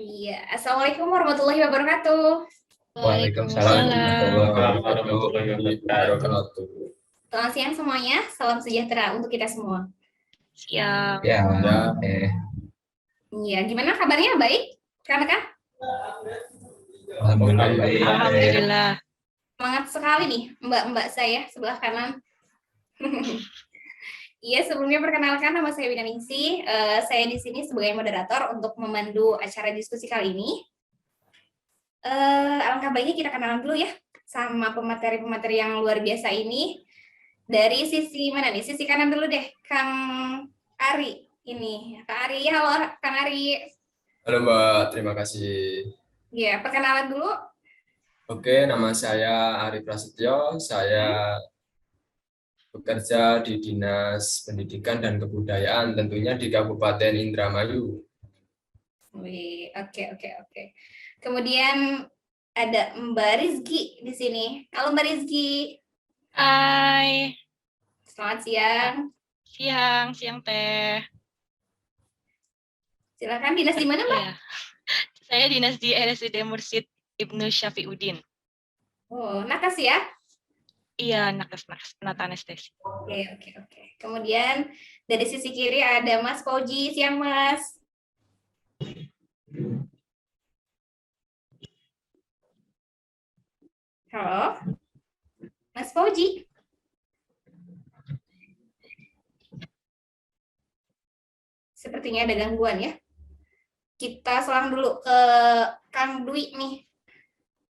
Iya, Assalamualaikum warahmatullahi wabarakatuh. Waalaikumsalam Waalaikumsalam. warahmatullahi wabarakatuh. Selamat siang semuanya, salam sejahtera untuk kita semua. Siap. Ya, Iya, gimana kabarnya? Baik? Kan? alhamdulillah baik. Alhamdulillah. Semangat sekali nih mbak-mbak saya sebelah kanan. Iya, sebelumnya perkenalkan nama saya Wina Ningsih. Saya di sini sebagai moderator untuk memandu acara diskusi kali ini. Alangkah baiknya kita kenalan dulu ya sama pemateri-pemateri yang luar biasa ini. Dari sisi mana nih? Sisi kanan dulu deh, Kang Ari. Ini, Kang Ari. Halo, Kang Ari. Halo Mbak, terima kasih. Ya, perkenalan dulu. Oke, nama saya Ari Prasetyo. Saya bekerja di Dinas Pendidikan dan Kebudayaan, tentunya di Kabupaten Indramayu. Wih, oke. Kemudian ada Mbak Rizky di sini. Halo Mbak Rizky. Hai. Selamat siang. Siang Teh. Silakan, dinas di mana, Mbak? Iya. Saya dinas di RSUD Mursyid Ibnu Syafiuddin. Oh, nakes ya? Iya, nakes penata anestesi. Oke. Kemudian dari sisi kiri ada Mas Fauji. Siang, Mas. Halo, Mas Fauji. Sepertinya ada gangguan ya. Kita selang dulu ke Kang Dwi nih.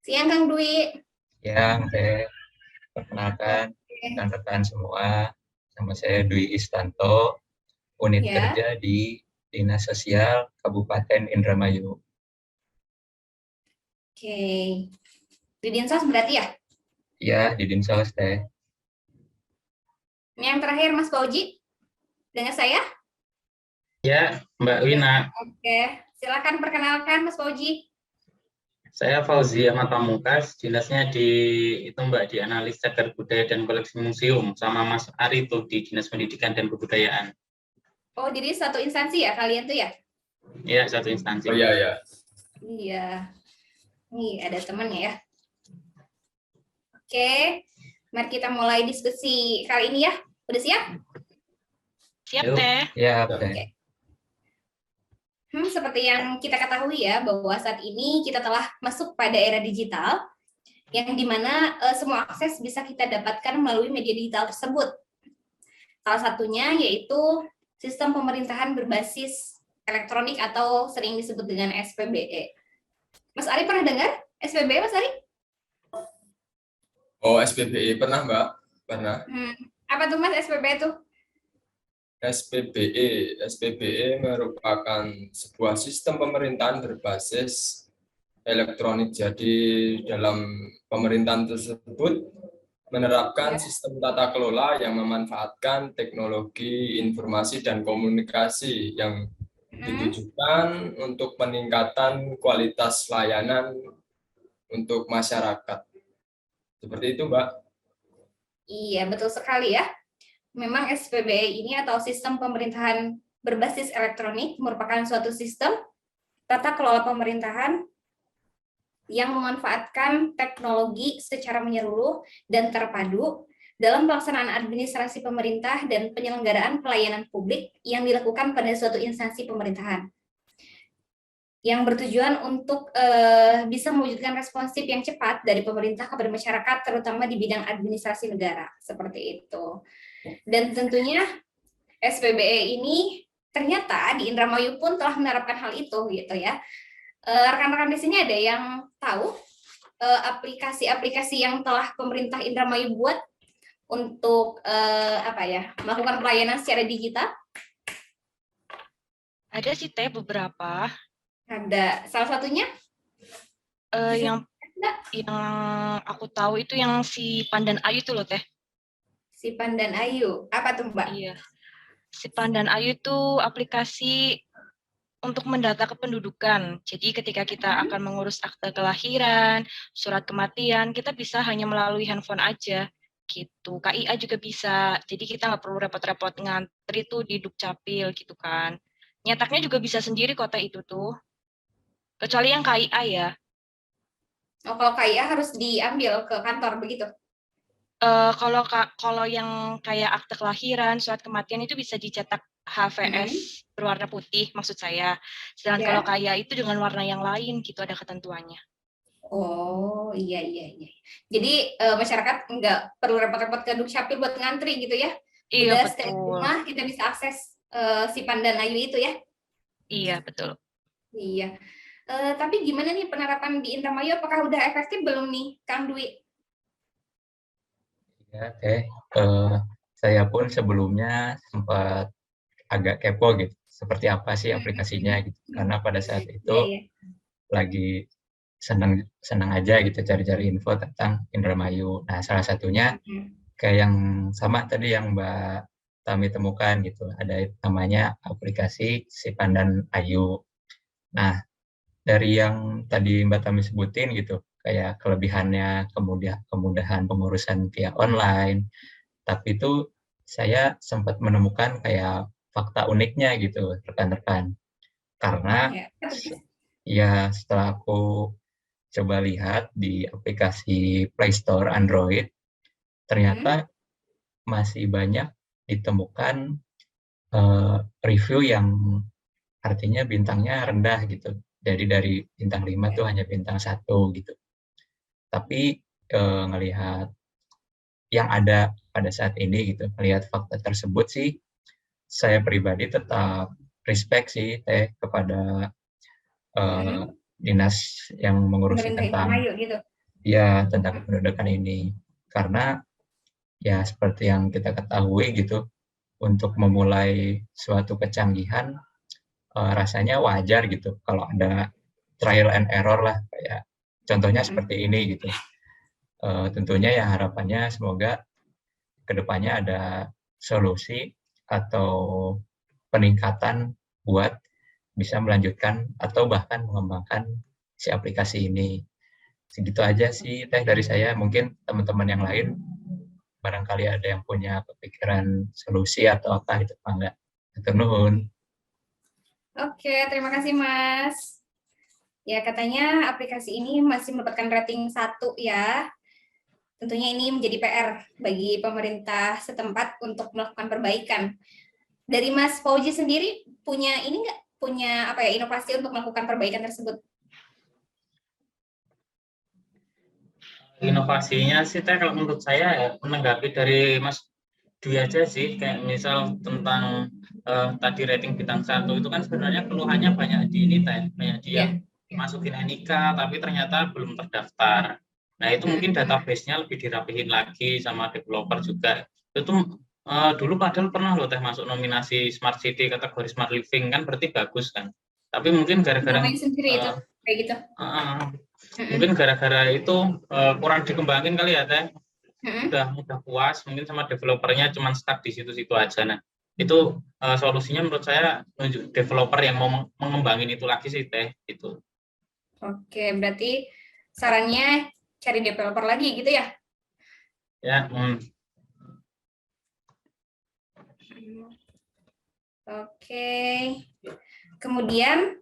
Siang, Kang Dwi. Yang perkenalkan rekan-rekan semua, nama saya Dwi Istanto, unit Ya. kerja di Dinas Sosial Kabupaten Indramayu. Oke. Di Dinsos berarti ya? Ya, di Dinsos Teh. Ini yang terakhir Mas Fauji. Dengar saya? Ya, Mbak Wina. Oke. Silakan perkenalkan Mas Fauji. Saya Fauzi Ahmad Pamungkas, dinasnya di Mbak, di Analis Cagar Budaya dan Koleksi Museum, sama Mas Ari tuh di Dinas Pendidikan dan Kebudayaan. Oh, jadi satu instansi ya kalian tuh ya? Ya, satu instansi. Oh iya. Iya. Nih, ada temannya ya. Oke. Mari kita mulai diskusi kali ini ya. Udah siap? Siap, Yuk. Teh. Ya, Oke. Teh. Seperti yang kita ketahui ya, bahwa saat ini kita telah masuk pada era digital, yang dimana semua akses bisa kita dapatkan melalui media digital tersebut. Salah satunya yaitu sistem pemerintahan berbasis elektronik atau sering disebut dengan SPBE. Mas Ari pernah dengar SPBE, Mas Ari? Oh, SPBE pernah Mbak? Pernah. Apa tuh Mas SPBE tuh? SPBE merupakan sebuah sistem pemerintahan berbasis elektronik. Jadi dalam pemerintahan tersebut menerapkan sistem tata kelola yang memanfaatkan teknologi informasi dan komunikasi yang ditujukan untuk peningkatan kualitas layanan untuk masyarakat. Seperti itu, Mbak. Iya, betul sekali ya. Memang SPBE ini atau sistem pemerintahan berbasis elektronik merupakan suatu sistem tata kelola pemerintahan yang memanfaatkan teknologi secara menyeluruh dan terpadu dalam pelaksanaan administrasi pemerintah dan penyelenggaraan pelayanan publik yang dilakukan pada suatu instansi pemerintahan, yang bertujuan untuk bisa mewujudkan responsif yang cepat dari pemerintah kepada masyarakat, terutama di bidang administrasi negara, seperti itu. Dan tentunya SPBE ini ternyata di Indramayu pun telah menerapkan hal itu, gitu ya. Rekan-rekan di sini ada yang tahu aplikasi-aplikasi yang telah pemerintah Indramayu buat untuk melakukan pelayanan secara digital? Ada sih, Teh, beberapa. Ada. Salah satunya? Yang aku tahu itu yang si Pandan Ayu itu loh, Teh. Si Pandan Ayu. Apa tuh, Mbak? Iya. Si Pandan Ayu itu aplikasi untuk mendata kependudukan. Jadi ketika kita akan mengurus akte kelahiran, surat kematian, kita bisa hanya melalui handphone aja. Gitu. KIA juga bisa. Jadi kita nggak perlu repot-repot ngantri tuh di Dukcapil gitu kan. Nyetaknya juga bisa sendiri kota itu tuh. Kecuali yang KIA ya. Oh, kalau KIA harus diambil ke kantor begitu. Kalau yang kayak akte kelahiran, surat kematian itu bisa dicetak HVS berwarna putih maksud saya. Sedangkan kalau Ya. KIA itu dengan warna yang lain gitu, ada ketentuannya. Oh, iya. Jadi masyarakat nggak perlu repot-repot ke Dukcapil buat ngantri gitu ya. Iya, Udah stay di betul. rumah kita bisa akses si Pandan Ayu itu ya. Iya, betul. Iya. Tapi gimana nih penerapan di Indramayu? Apakah udah efektif belum nih, Kang Dwi? Ya, saya pun sebelumnya sempat agak kepo gitu, seperti apa sih aplikasinya gitu. Karena pada saat itu Iya. lagi senang aja gitu cari-cari info tentang Indramayu. Nah, salah satunya kayak yang sama tadi yang Mbak Tami temukan gitu. Ada namanya aplikasi Si Pandan Ayu. Nah, dari yang tadi Mbak Tami sebutin gitu, kayak kelebihannya kemudahan pengurusan via online, tapi itu saya sempat menemukan kayak fakta uniknya gitu, rekan-rekan. Karena ya setelah aku coba lihat di aplikasi Play Store Android, ternyata masih banyak ditemukan review yang artinya bintangnya rendah gitu. Jadi dari bintang 5 tuh hanya bintang 1 gitu. Tapi ngelihat yang ada pada saat ini gitu, melihat fakta tersebut sih, saya pribadi tetap respect sih kepada dinas yang mengurusi tentang gitu. Ya tentang kependudukan ini, karena ya seperti yang kita ketahui gitu, untuk memulai suatu kecanggihan rasanya wajar gitu kalau ada trial and error lah, kayak contohnya seperti ini gitu. Tentunya ya harapannya semoga kedepannya ada solusi atau peningkatan buat bisa melanjutkan atau bahkan mengembangkan si aplikasi ini. Segitu aja sih dari saya. Mungkin teman-teman yang lain barangkali ada yang punya kepikiran solusi atau apa gitu, Pak, enggak? Hatur nuhun. Oke, terima kasih Mas. Ya, katanya aplikasi ini masih mendapatkan rating 1 ya. Tentunya ini menjadi PR bagi pemerintah setempat untuk melakukan perbaikan. Dari Mas Fauzi sendiri punya ini nggak? Punya apa ya, inovasi untuk melakukan perbaikan tersebut? Inovasinya sih kalau menurut saya ya, menanggapi dari Mas Dwi aja sih, kayak misal tentang tadi rating bintang 1 itu kan sebenarnya keluhannya banyak di ini banyak dia masukin NIK tapi ternyata belum terdaftar. Nah itu mungkin database-nya lebih dirapihin lagi sama developer juga. Itu dulu padahal pernah loh masuk nominasi Smart City kategori Smart Living, kan berarti bagus kan. Tapi mungkin gara-gara sendiri itu kayak gitu. Mungkin gara-gara itu kurang dikembangin kali ya Teh. Udah puas mungkin sama developernya, cuman stuck di situ-situ aja. Nah itu solusinya menurut saya nunjuk developer yang mau mengembangin itu lagi sih Teh gitu. Oke, berarti sarannya cari developer lagi gitu ya? Ya. Oke. Kemudian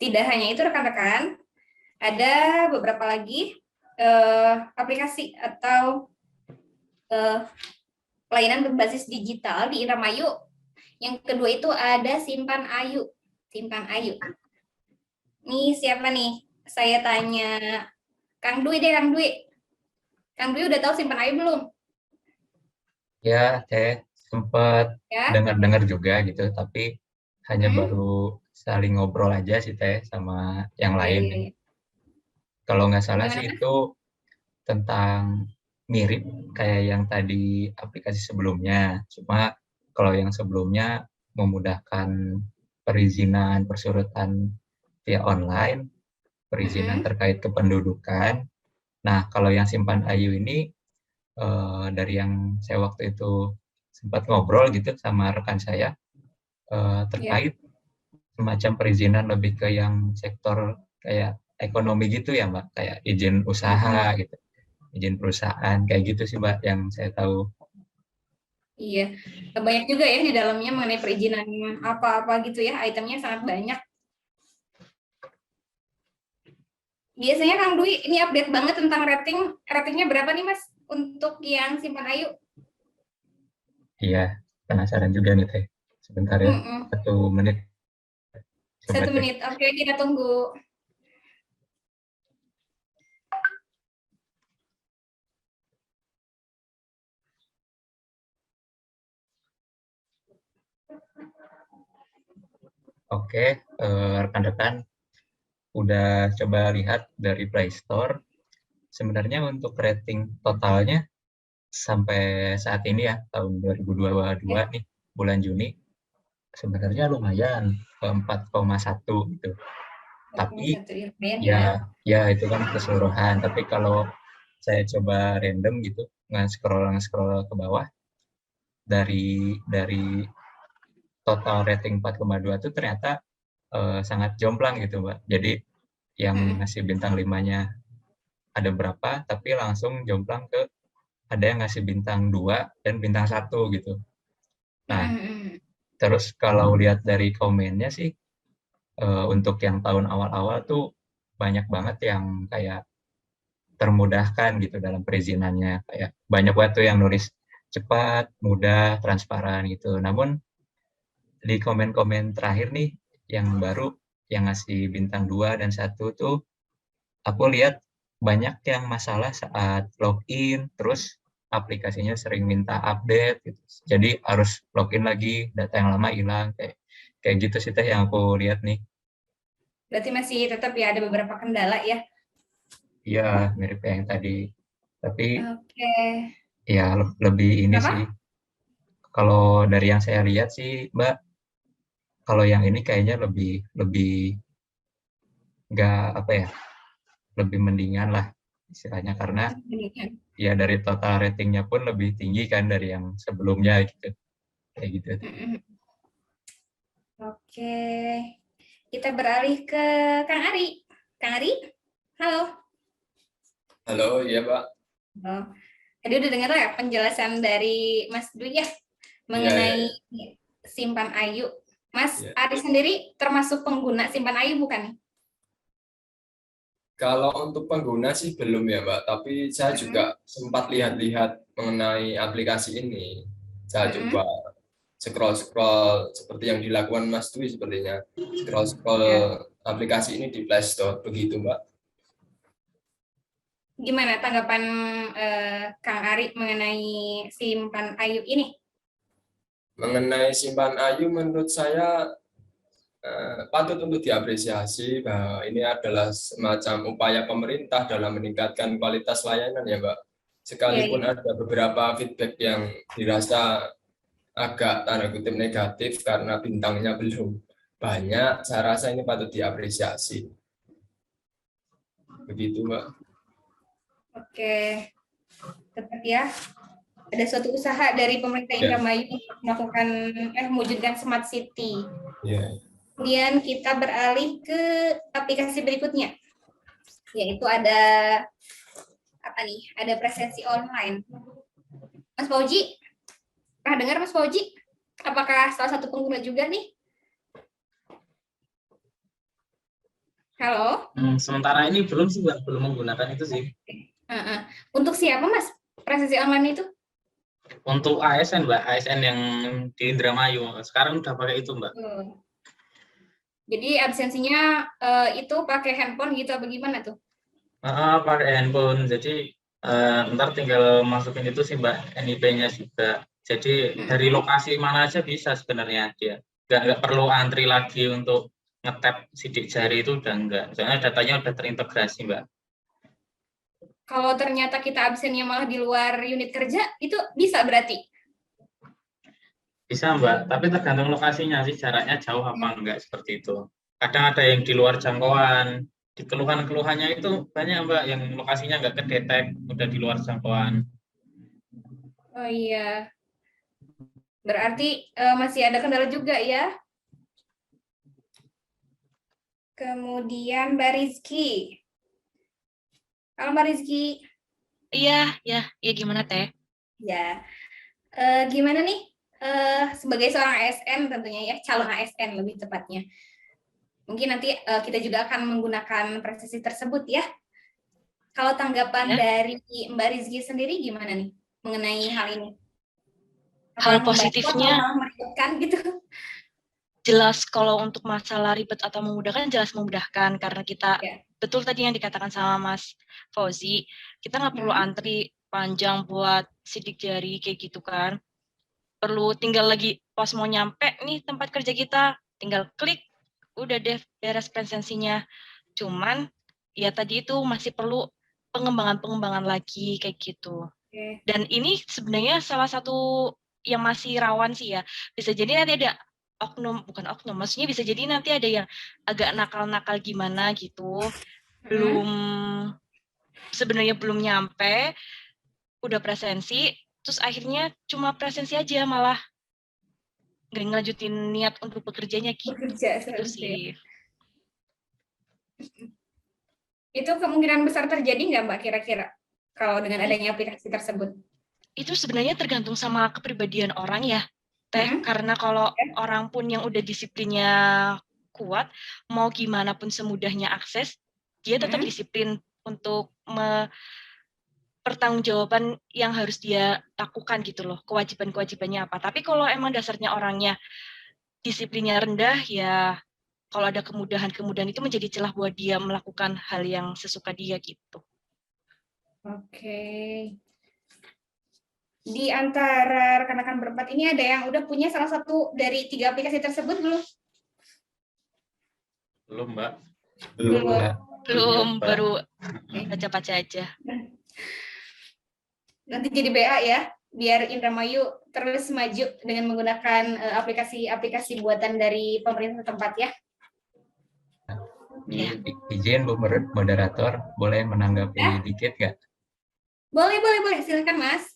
tidak hanya itu rekan-rekan, ada beberapa lagi aplikasi atau pelayanan berbasis digital di Indramayu. Yang kedua itu ada Simpan Ayu. Simpan Ayu. Nih siapa nih? Saya tanya Kang Dwi deh, Kang Dwi. Kang Dwi udah tahu Simpan Ayu belum? Ya, saya sempat dengar-dengar juga gitu, tapi hanya baru saling ngobrol aja sih Teh sama yang lain. Kalau nggak salah sih itu tentang mirip kayak yang tadi aplikasi sebelumnya. Cuma kalau yang sebelumnya memudahkan perizinan persyaratan via online, perizinan terkait kependudukan. Nah, kalau yang Simpan Ayu ini dari yang saya waktu itu sempat ngobrol gitu sama rekan saya terkait semacam perizinan lebih ke yang sektor kayak ekonomi gitu ya Mbak, kayak izin usaha gitu, izin perusahaan kayak gitu sih Mbak yang saya tahu. Iya, banyak juga ya di dalamnya mengenai perizinan apa-apa gitu ya, itemnya sangat banyak. Biasanya Kang Dwi ini update banget tentang ratingnya berapa nih Mas untuk yang Simpan Ayu? Iya, penasaran juga nih Teh. Sebentar ya, 1 menit. Coba 1 cek. menit, oke kita tunggu. Oke, rekan-rekan udah coba lihat dari Play Store. Sebenarnya untuk rating totalnya sampai saat ini ya, tahun 2022 nih, bulan Juni, sebenarnya lumayan, 4,1 gitu. Tapi ya itu kan keseluruhan. Tapi kalau saya coba random gitu, nge-scroll ke bawah, dari total rating 4,2 itu ternyata sangat jomplang gitu, Mbak. Jadi yang ngasih bintang 5-nya ada berapa, tapi langsung jomplang ke ada yang ngasih bintang 2 dan bintang 1 gitu. Nah, terus kalau lihat dari komennya sih, untuk yang tahun awal-awal tuh banyak banget yang kayak termudahkan gitu dalam perizinannya. Kayak banyak banget tuh yang nulis cepat, mudah, transparan gitu. Namun di komen-komen terakhir nih, yang baru, yang ngasih bintang 2 dan 1 tuh, aku lihat banyak yang masalah saat login, terus aplikasinya sering minta update gitu. Jadi harus login lagi, data yang lama hilang, kayak gitu sih Teh yang aku lihat nih. Berarti masih tetap ya ada beberapa kendala ya? Iya, mirip kayak yang tadi. Tapi Oke. ya lebih ini sih. Kalau dari yang saya lihat sih, Mbak, kalau yang ini kayaknya lebih nggak apa ya, lebih mendingan lah istilahnya, karena ya dari total ratingnya pun lebih tinggi kan dari yang sebelumnya gitu, kayak gitu. Oke, kita beralih ke Kang Ari. Kang Ari, halo. Halo, iya Pak. Oh. Tadi udah dengar ya penjelasan dari Mas Dwi ya mengenai Simpan Ayu. Mas Ari sendiri termasuk pengguna Simpan Ayu bukan? Kalau untuk pengguna sih belum ya Mbak, tapi saya juga sempat lihat-lihat mengenai aplikasi ini. Saya coba scroll-scroll seperti yang dilakukan Mas Dwi sepertinya. Scroll-scroll aplikasi ini di Play Store, begitu Mbak. Gimana tanggapan Kang Ari mengenai Simpan Ayu ini? Mengenai Simpan Ayu menurut saya patut untuk diapresiasi bahwa ini adalah semacam upaya pemerintah dalam meningkatkan kualitas layanan ya Mbak. Sekalipun ada beberapa feedback yang dirasa agak tanda kutip negatif karena bintangnya belum banyak, saya rasa ini patut diapresiasi. Begitu Mbak. Oke, tetap ya. Ada suatu usaha dari pemerintah Indramayu untuk melakukan mewujudkan smart city. Kemudian kita beralih ke aplikasi berikutnya, yaitu ada apa nih? Ada presensi online. Mas Fauji, pernah dengar Mas Fauji? Apakah salah satu pengguna juga nih? Halo? Sementara ini belum sih, belum menggunakan itu sih. Untuk siapa Mas presensi online itu? Untuk ASN Mbak, ASN yang di Indramayu. Sekarang udah pakai itu Mbak. Jadi absensinya itu pakai handphone gitu apa gimana tuh? Pakai handphone. Jadi ntar tinggal masukin itu sih Mbak, NIP-nya juga. Jadi dari lokasi mana aja bisa sebenarnya dia. Nggak perlu antri lagi untuk nge-tap sidik jari, itu udah enggak. Soalnya datanya udah terintegrasi Mbak. Kalau ternyata kita absennya malah di luar unit kerja, itu bisa berarti? Bisa Mbak, tapi tergantung lokasinya sih, jaraknya jauh apa enggak, seperti itu. Kadang ada yang di luar jangkauan, di keluhan-keluhannya itu banyak Mbak, yang lokasinya nggak kedetek, udah di luar jangkauan. Oh iya, berarti masih ada kendala juga ya. Kemudian Mbak Rizky. Halo Mbak Rizky. Iya, gimana Teh? Ya, gimana nih? Sebagai seorang ASN tentunya ya, calon ASN lebih tepatnya. Mungkin nanti kita juga akan menggunakan prestasi tersebut ya. Kalau tanggapan dari Mbak Rizky sendiri gimana nih mengenai hal ini? Hal positifnya malah meribetkan gitu. Jelas kalau untuk masalah ribet atau memudahkan, jelas memudahkan karena kita betul tadi yang dikatakan sama Mas Fauzi, kita nggak perlu antri panjang buat sidik jari kayak gitu kan. Perlu tinggal lagi pas mau nyampe nih tempat kerja kita, tinggal klik, udah deh beres presensinya. Cuman ya tadi itu masih perlu pengembangan lagi kayak gitu. Dan ini sebenarnya salah satu yang masih rawan sih ya. Bisa jadi nanti ada bukan oknum, maksudnya bisa jadi nanti ada yang agak nakal-nakal gimana gitu. Sebenarnya belum nyampe, udah presensi, terus akhirnya cuma presensi aja, malah nggak ngelanjutin niat untuk bekerjanya gitu. Itu sih. Itu kemungkinan besar terjadi nggak Mbak kira-kira kalau dengan adanya aplikasi tersebut? Itu sebenarnya tergantung sama kepribadian orang ya, Teh. Karena kalau orang pun yang udah disiplinnya kuat, mau gimana pun semudahnya akses, dia tetap disiplin untuk pertanggungjawaban yang harus dia lakukan gitu loh, kewajiban-kewajibannya apa. Tapi kalau emang dasarnya orangnya disiplinnya rendah, ya kalau ada kemudahan-kemudahan itu menjadi celah buat dia melakukan hal yang sesuka dia gitu. Oke. Di antara rekan-rekan berempat ini ada yang udah punya salah satu dari 3 aplikasi tersebut belum? Belum, Mbak. Belum, baru baca-baca aja. Nanti jadi BA ya, biar Indramayu terus maju dengan menggunakan aplikasi-aplikasi buatan dari pemerintah tempat ya. Izin Bu moderator, boleh menanggapi dikit nggak? Boleh. Silakan Mas.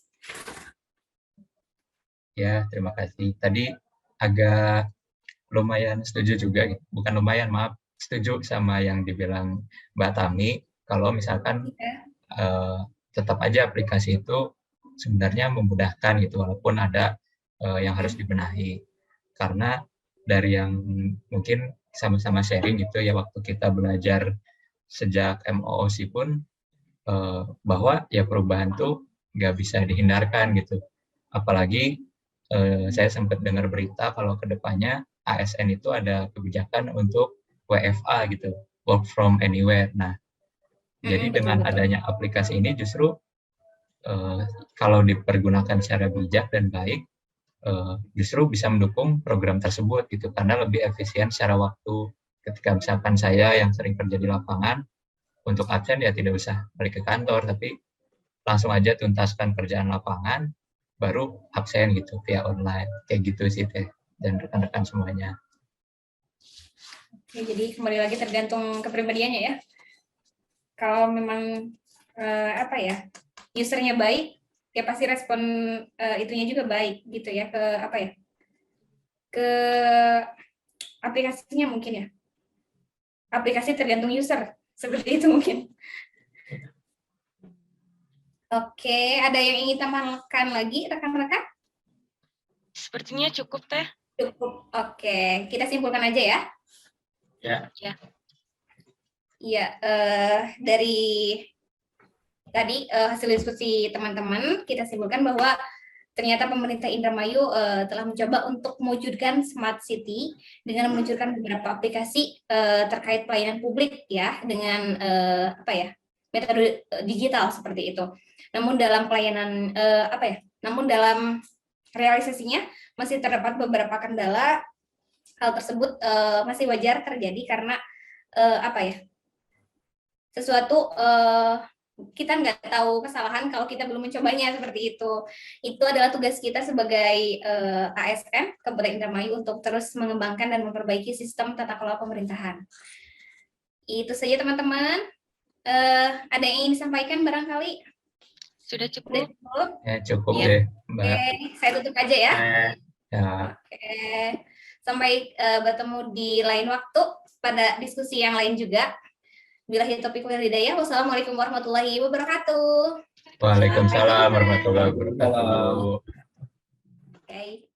Ya, terima kasih. Tadi agak lumayan setuju juga, bukan lumayan, maaf, setuju sama yang dibilang Mbak Tami, kalau misalkan tetap aja aplikasi itu sebenarnya memudahkan gitu, walaupun ada yang harus dibenahi. Karena dari yang mungkin sama-sama sharing gitu ya, waktu kita belajar sejak MOOC pun, bahwa ya perubahan tuh nggak bisa dihindarkan gitu. Apalagi saya sempat dengar berita kalau kedepannya ASN itu ada kebijakan untuk WFA gitu, work from anywhere. Nah, jadi dengan adanya aplikasi ini justru kalau dipergunakan secara bijak dan baik, justru bisa mendukung program tersebut gitu, karena lebih efisien secara waktu. Ketika misalkan saya yang sering kerja di lapangan, untuk absen ya tidak usah balik ke kantor, tapi langsung aja tuntaskan kerjaan lapangan, baru absen gitu via online. Kayak gitu sih Teh dan rekan-rekan semuanya. Oke, jadi kembali lagi tergantung kepribadiannya ya. Kalau memang usernya baik, ya pasti respon itunya juga baik gitu ya, ke aplikasinya mungkin ya. Aplikasi tergantung user, seperti itu mungkin. Oke, ada yang ingin tambahkan lagi rekan-rekan? Sepertinya cukup Teh. Cukup. Oke, kita simpulkan aja ya. Ya. Iya, dari tadi hasil diskusi teman-teman, kita simpulkan bahwa ternyata pemerintah Indramayu telah mencoba untuk mewujudkan smart city dengan meluncurkan beberapa aplikasi terkait pelayanan publik ya, dengan metode digital seperti itu. Namun dalam pelayanan namun dalam realisasinya masih terdapat beberapa kendala. Hal tersebut masih wajar terjadi karena sesuatu kita nggak tahu kesalahan kalau kita belum mencobanya, seperti itu. Itu adalah tugas kita sebagai ASN Kabupaten Indramayu untuk terus mengembangkan dan memperbaiki sistem tata kelola pemerintahan. Itu saja teman-teman. Ada yang ingin disampaikan barangkali? Sudah cukup? Ya, cukup deh, Mbak. Oke, saya tutup aja ya. Ya. Oke. Sampai bertemu di lain waktu pada diskusi yang lain juga. Billahi taufiq wal hidayah. Wassalamualaikum warahmatullahi wabarakatuh. Waalaikumsalam warahmatullahi wabarakatuh. Oke.